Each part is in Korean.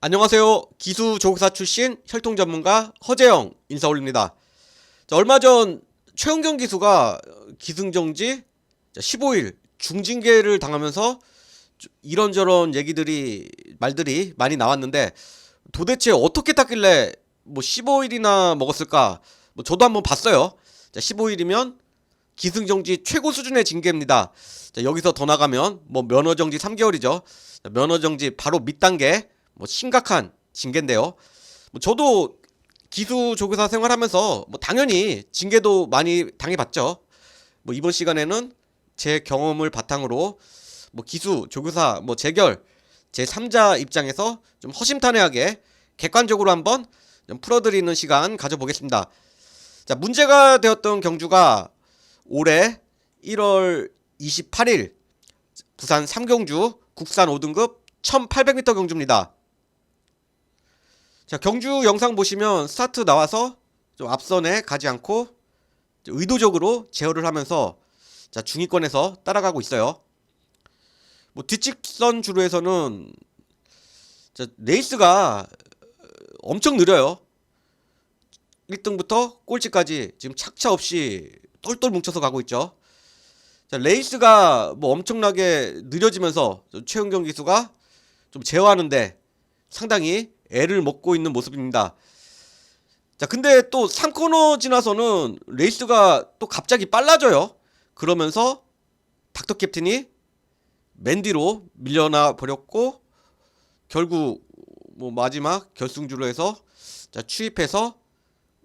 안녕하세요. 기수 조교사 출신 혈통 전문가 허재영 인사 올립니다. 자, 얼마 전 최은경 기수가 기승정지 15일 중징계를 당하면서 이런저런 말들이 많이 나왔는데 도대체 어떻게 탔길래 15일이나 먹었을까? 저도 한번 봤어요. 자, 15일이면 기승정지 최고 수준의 징계입니다. 자, 여기서 더 나가면 면허정지 3개월이죠. 면허정지 바로 밑단계 심각한 징계인데요. 저도 기수 조교사 생활하면서 당연히 징계도 많이 당해봤죠. 이번 시간에는 제 경험을 바탕으로 기수 조교사 재결 제 3자 입장에서 좀 허심탄회하게 객관적으로 한번 좀 풀어드리는 시간 가져보겠습니다. 자, 문제가 되었던 경주가 올해 1월 28일 부산 3경주 국산 5등급 1800m 경주입니다. 자, 경주 영상 보시면 스타트 나와서 좀 앞선에 가지 않고 의도적으로 제어를 하면서 자, 중위권에서 따라가고 있어요. 뒷직선 주로에서는 레이스가 엄청 느려요. 1등부터 꼴찌까지 지금 착차 없이 똘똘 뭉쳐서 가고 있죠. 자, 레이스가 엄청나게 느려지면서 최은경 기수가 좀 제어하는데 상당히 애를 먹고 있는 모습입니다. 자, 근데 또 3코너 지나서는 레이스가 또 갑자기 빨라져요. 그러면서 닥터 캡틴이 맨 뒤로 밀려나 버렸고 결국 마지막 결승주로 해서 자, 추입해서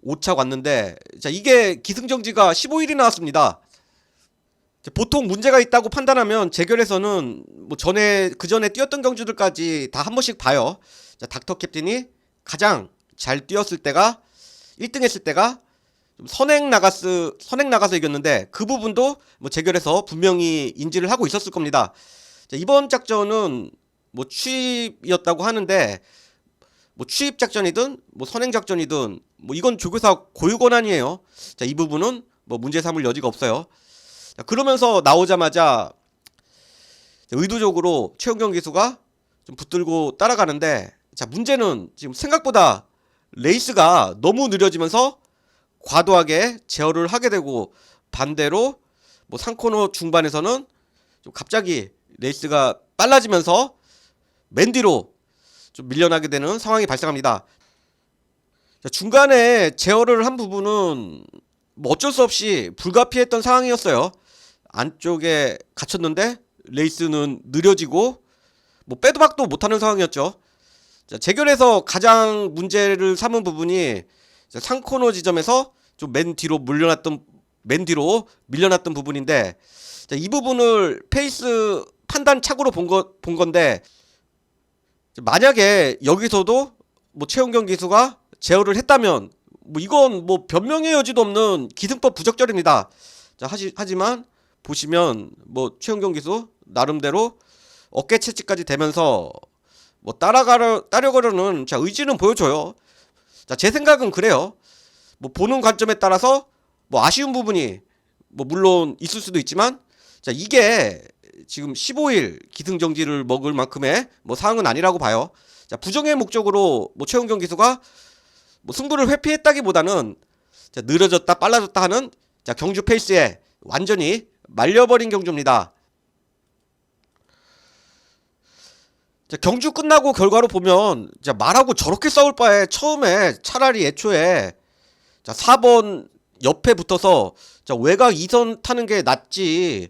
5차 왔는데 자, 이게 기승정지가 15일이 나왔습니다. 자, 보통 문제가 있다고 판단하면 재결에서는 그 전에 뛰었던 경주들까지 다 한 번씩 봐요. 자, 닥터 캡틴이 가장 잘 뛰었을 때가 1등 했을 때가 선행 나가서 이겼는데 그 부분도 재결에서 분명히 인지를 하고 있었을 겁니다. 자, 이번 작전은 추입이었다고 하는데 추입 작전이든 선행 작전이든 이건 조교사 고유 권한이에요. 자, 이 부분은 문제 삼을 여지가 없어요. 자, 그러면서 나오자마자 의도적으로 최은경 기수가 좀 붙들고 따라가는데 자, 문제는 지금 생각보다 레이스가 너무 느려지면서 과도하게 제어를 하게 되고 반대로 3코너 중반에서는 좀 갑자기 레이스가 빨라지면서 맨 뒤로 좀 밀려나게 되는 상황이 발생합니다. 자, 중간에 제어를 한 부분은 어쩔 수 없이 불가피했던 상황이었어요. 안쪽에 갇혔는데 레이스는 느려지고 빼도 박도 못하는 상황이었죠. 자, 재결에서 가장 문제를 삼은 부분이 3코너 지점에서 좀 맨 뒤로 밀려났던 부분인데 자, 이 부분을 페이스 판단 착오로 본 건데 만약에 여기서도 최은경 기수가 제어를 했다면 이건 변명의 여지도 없는 기승법 부적절입니다. 자, 하지만 보시면 최은경 기수 나름대로 어깨 채찍까지 대면서 따려가려는 자, 의지는 보여줘요. 자, 제 생각은 그래요. 보는 관점에 따라서 아쉬운 부분이 물론 있을 수도 있지만 자, 이게 지금 15일 기승정지를 먹을 만큼의 사항은 아니라고 봐요. 자, 부정의 목적으로 최은경 기수가 승부를 회피했다기보다는 자, 느려졌다 빨라졌다 하는 자, 경주 페이스에 완전히 말려버린 경주입니다. 자, 경주 끝나고 결과로 보면 자, 말하고 저렇게 싸울 바에 처음에 차라리 애초에 자, 4번 옆에 붙어서 자, 외곽 2선 타는 게 낫지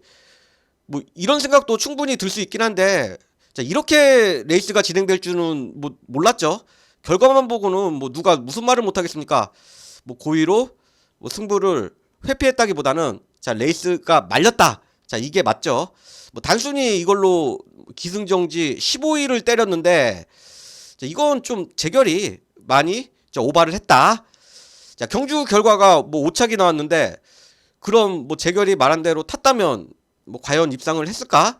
이런 생각도 충분히 들 수 있긴 한데 자, 이렇게 레이스가 진행될 줄은 몰랐죠. 결과만 보고는 누가 무슨 말을 못하겠습니까. 고의로 승부를 회피했다기보다는 자, 레이스가 말렸다. 자, 이게 맞죠. 단순히 이걸로 기승정지 15일을 때렸는데 자, 이건 좀 재결이 많이 오바를 했다. 자, 경주 결과가 5착이 나왔는데 그럼 재결이 말한 대로 탔다면 과연 입상을 했을까?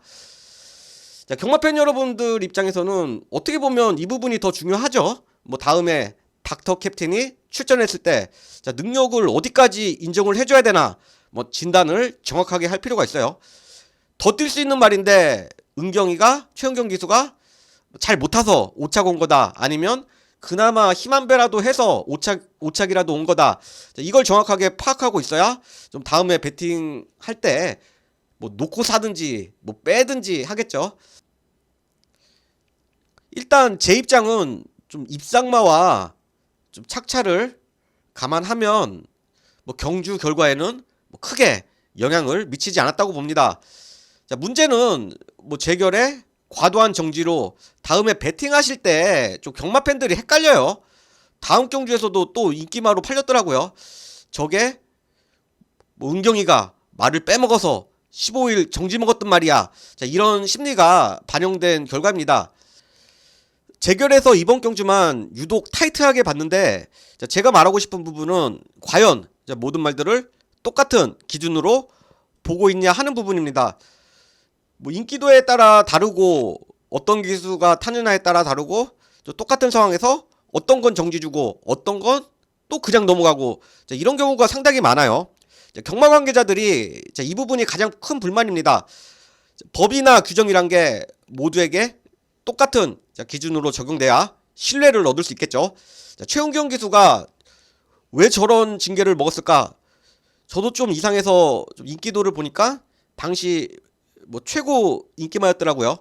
자, 경마팬 여러분들 입장에서는 어떻게 보면 이 부분이 더 중요하죠. 다음에 닥터 캡틴이 출전했을 때 자, 능력을 어디까지 인정을 해줘야 되나 진단을 정확하게 할 필요가 있어요. 더 뛸 수 있는 말인데 최은경 기수가 잘 못 타서 오착 온 거다. 아니면 그나마 힘한 배라도 해서 오착이라도 온 거다. 자, 이걸 정확하게 파악하고 있어야 좀 다음에 배팅 할 때 뭐 놓고 사든지 뭐 빼든지 하겠죠. 일단 제 입장은 좀 입상마와 좀 착차를 감안하면 뭐 경주 결과에는 뭐 크게 영향을 미치지 않았다고 봅니다. 자, 문제는 뭐 재결의 과도한 정지로 다음에 배팅하실 때 좀 경마 팬들이 헷갈려요. 다음 경주에서도 또 인기마로 팔렸더라고요. 저게 뭐 은경이가 말을 빼먹어서 15일 정지 먹었단 말이야. 자, 이런 심리가 반영된 결과입니다. 재결에서 이번 경주만 유독 타이트하게 봤는데, 자, 제가 말하고 싶은 부분은 과연 모든 말들을 똑같은 기준으로 보고 있냐 하는 부분입니다. 뭐 인기도에 따라 다르고 어떤 기수가 타느냐에 따라 다르고 똑같은 상황에서 어떤 건 정지 주고 어떤 건 또 그냥 넘어가고, 자, 이런 경우가 상당히 많아요. 자, 경마 관계자들이 이 부분이 가장 큰 불만입니다. 법이나 규정이란 게 모두에게 똑같은 기준으로 적용돼야 신뢰를 얻을 수 있겠죠. 자, 최은경 기수가 왜 저런 징계를 먹었을까? 저도 좀 이상해서 좀 인기도를 보니까 당시 뭐 최고 인기마였더라고요.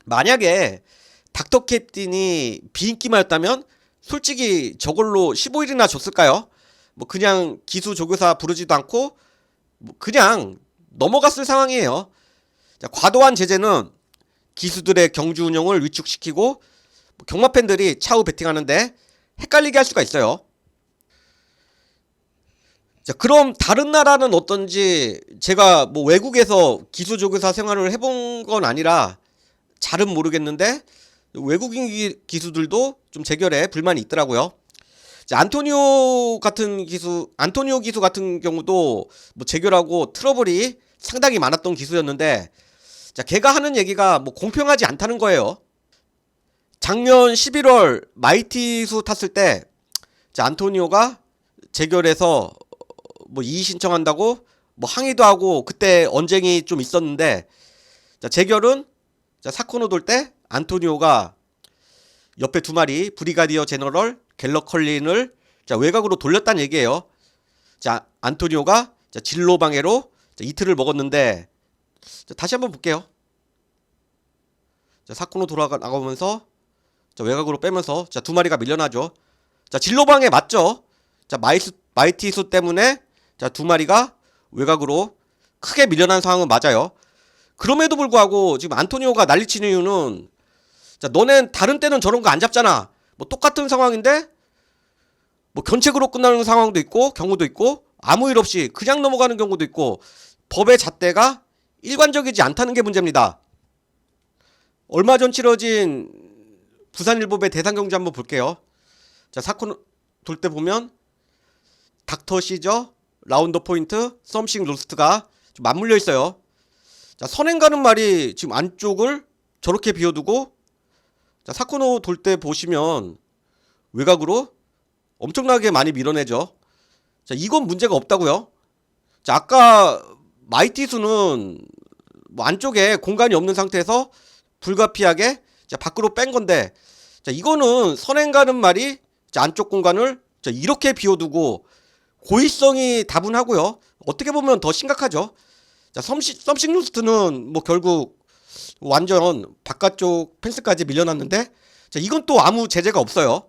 만약에 닥터 캡틴이 비인기마였다면 솔직히 저걸로 15일이나 줬을까요? 뭐 그냥 기수 조교사 부르지도 않고 뭐 그냥 넘어갔을 상황이에요. 자, 과도한 제재는 기수들의 경주 운영을 위축시키고 뭐 경마 팬들이 차후 배팅하는데 헷갈리게 할 수가 있어요. 자, 그럼 다른 나라는 어떤지, 제가 뭐 외국에서 기수 조교사 생활을 해본 건 아니라 잘은 모르겠는데 외국인 기수들도 좀 재결에 불만이 있더라고요. 자, 안토니오 기수 같은 경우도 뭐 재결하고 트러블이 상당히 많았던 기수였는데, 자, 걔가 하는 얘기가 뭐 공평하지 않다는 거예요. 작년 11월 마이티수 탔을 때, 자, 안토니오가 재결해서 뭐 이의 신청한다고 뭐 항의도 하고 그때 언쟁이 좀 있었는데, 자, 재결은 사코노 돌 때 안토니오가 옆에 두 마리 브리가디어 제너럴 갤러컬린을 외곽으로 돌렸다는 얘기예요. 자, 안토니오가 진로 방해로 이틀을 먹었는데, 다시 한번 볼게요. 사코노 돌아가면서 외곽으로 빼면서 두 마리가 밀려나죠. 자, 진로 방해 맞죠? 자, 마이티수 때문에 두 마리가 외곽으로 크게 밀려난 상황은 맞아요. 그럼에도 불구하고 지금 안토니오가 난리치는 이유는, 자, 너넨 다른 때는 저런 거 안 잡잖아. 뭐 똑같은 상황인데 뭐 견책으로 끝나는 상황도 있고 경우도 있고 아무 일 없이 그냥 넘어가는 경우도 있고, 법의 잣대가 일관적이지 않다는 게 문제입니다. 얼마 전 치러진 부산일보배 대상경주 한번 볼게요. 자, 사코 돌 때 보면 닥터 시저, 라운더 포인트, 썸씽 로스트가 좀 맞물려 있어요. 자, 선행 가는 말이 지금 안쪽을 저렇게 비워두고, 자, 사코노 돌 때 보시면 외곽으로 엄청나게 많이 밀어내죠. 자, 이건 문제가 없다고요. 자, 아까 마이티수는 뭐 안쪽에 공간이 없는 상태에서 불가피하게 밖으로 뺀 건데, 자, 이거는 선행 가는 말이 안쪽 공간을 이렇게 비워두고 고의성이 다분하고요. 어떻게 보면 더 심각하죠. 자, 썸씽 로스트는 뭐 결국 완전 바깥쪽 펜스까지 밀려났는데, 자, 이건 또 아무 제재가 없어요.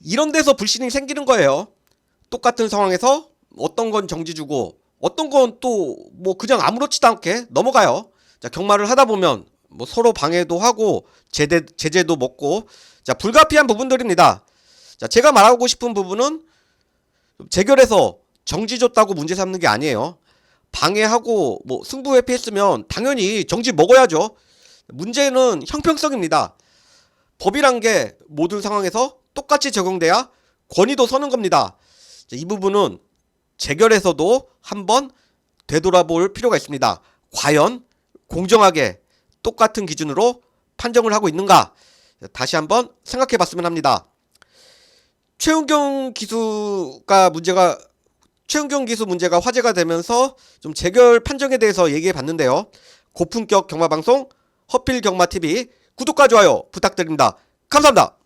이런 데서 불신이 생기는 거예요. 똑같은 상황에서 어떤 건 정지 주고 어떤 건 또 뭐 그냥 아무렇지도 않게 넘어가요. 자, 경마를 하다 보면 뭐 서로 방해도 하고 제재도 먹고, 자, 불가피한 부분들입니다. 자, 제가 말하고 싶은 부분은 재결해서 정지 줬다고 문제 삼는 게 아니에요. 방해하고 뭐 승부 회피했으면 당연히 정지 먹어야죠. 문제는 형평성입니다. 법이란 게 모든 상황에서 똑같이 적용돼야 권위도 서는 겁니다. 자, 이 부분은 재결에서도 한번 되돌아볼 필요가 있습니다. 과연 공정하게 똑같은 기준으로 판정을 하고 있는가? 다시 한번 생각해 봤으면 합니다. 최은경 기수 문제가 화제가 되면서 좀 재결 판정에 대해서 얘기해 봤는데요. 고품격 경마방송 허필 경마TV 구독과 좋아요 부탁드립니다. 감사합니다.